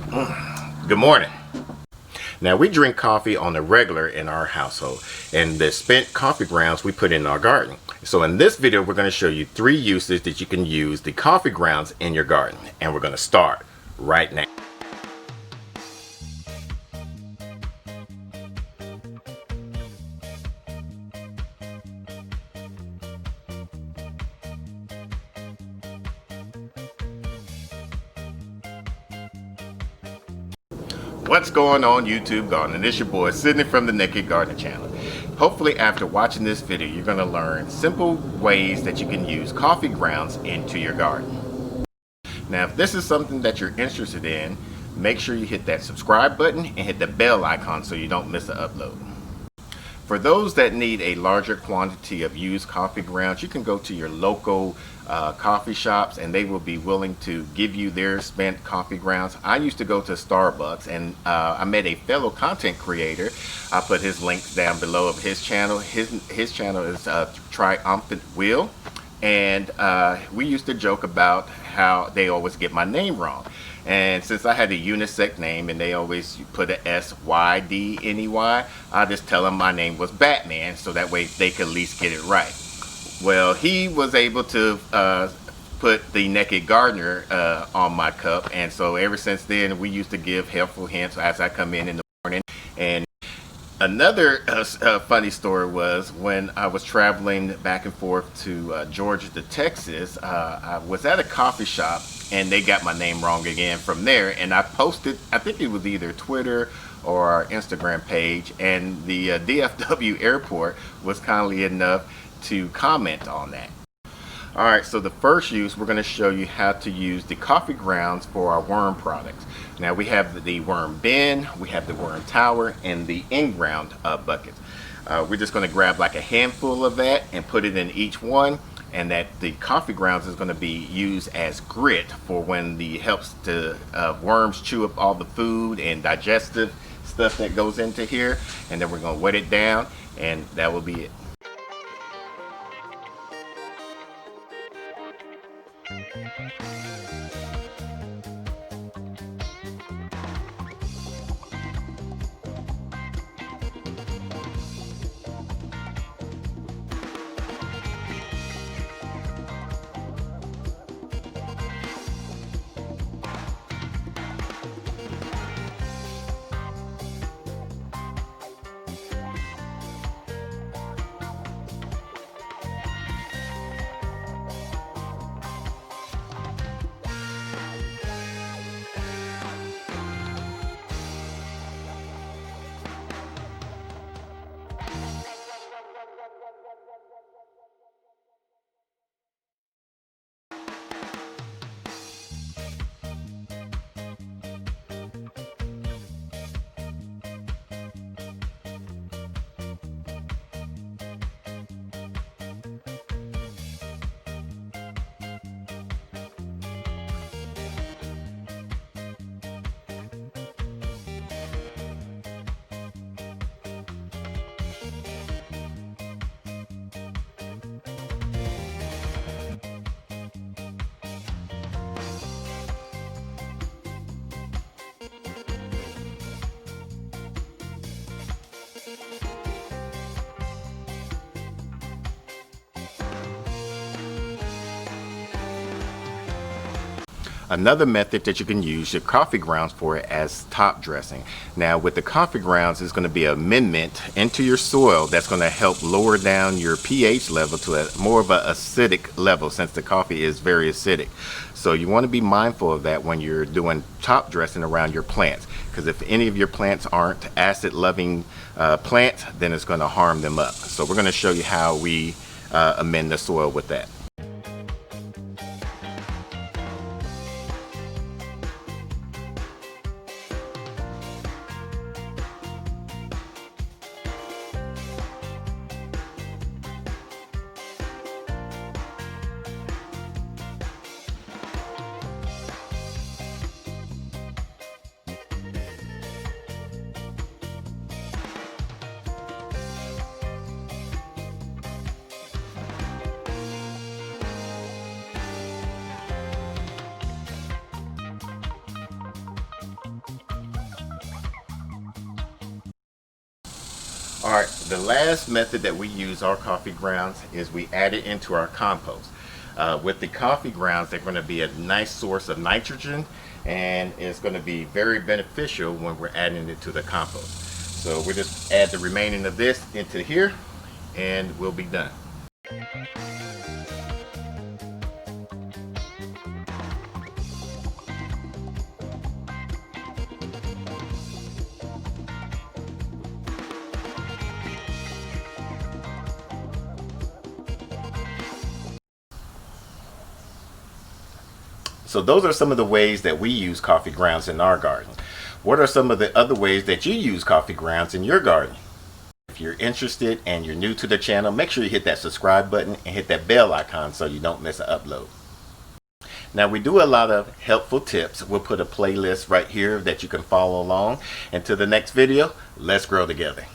Good morning. Now we drink coffee on the regular in our household, and the spent coffee grounds we put in our garden. So in this video we're going to show you 3 uses that you can use the coffee grounds in your garden, and we're going to start right now. What's going on YouTube Gardening? It's your boy Sydney from the Naked Gardener channel. Hopefully after watching this video you're going to learn simple ways that you can use coffee grounds into your garden. Now if this is something that you're interested in, make sure you hit that subscribe button and hit the bell icon so you don't miss an upload. For those that need a larger quantity of used coffee grounds, you can go to your local coffee shops and they will be willing to give you their spent coffee grounds. I used to go to Starbucks and I met a fellow content creator. I'll put his links down below of his channel. His channel is Triumphant Will, and we used to joke about how they always get my name wrong. And since I had a unisex name and they always put a S-Y-D-N-E-Y, I just tell them my name was Batman so that way they could at least get it right. Well, he was able to put the Naked Gardener on my cup, and so ever since then we used to give helpful hints as I come in the morning. And another funny story was when I was traveling back and forth to Georgia to Texas, I was at a coffee shop and they got my name wrong again from there, and I posted, I think it was either Twitter or our Instagram page, and the DFW airport was kindly enough to comment on that. Alright, so the first use, we're going to show you how to use the coffee grounds for our worm products. Now we have the worm bin, we have the worm tower, and the in-ground buckets. We're just going to grab like a handful of that and put it in each one, and that the coffee grounds is going to be used as grit for when the helps to worms chew up all the food and digestive stuff that goes into here, and then we're going to wet it down, and that will be it. Another method that you can use your coffee grounds for as top dressing. Now with the coffee grounds, it's going to be an amendment into your soil that's going to help lower down your pH level to a more of an acidic level, since the coffee is very acidic. So you want to be mindful of that when you're doing top dressing around your plants, because if any of your plants aren't acid loving plants, then it's going to harm them up. So we're going to show you how we amend the soil with that. All right, the last method that we use our coffee grounds is we add it into our compost. With the coffee grounds, they're going to be a nice source of nitrogen, and it's going to be very beneficial when we're adding it to the compost. So we just add the remaining of this into here, and we'll be done. So those are some of the ways that we use coffee grounds in our garden. What are some of the other ways that you use coffee grounds in your garden? If you're interested and you're new to the channel, make sure you hit that subscribe button and hit that bell icon so you don't miss an upload. Now, we do a lot of helpful tips. We'll put a playlist right here that you can follow along. Until the next video, let's grow together.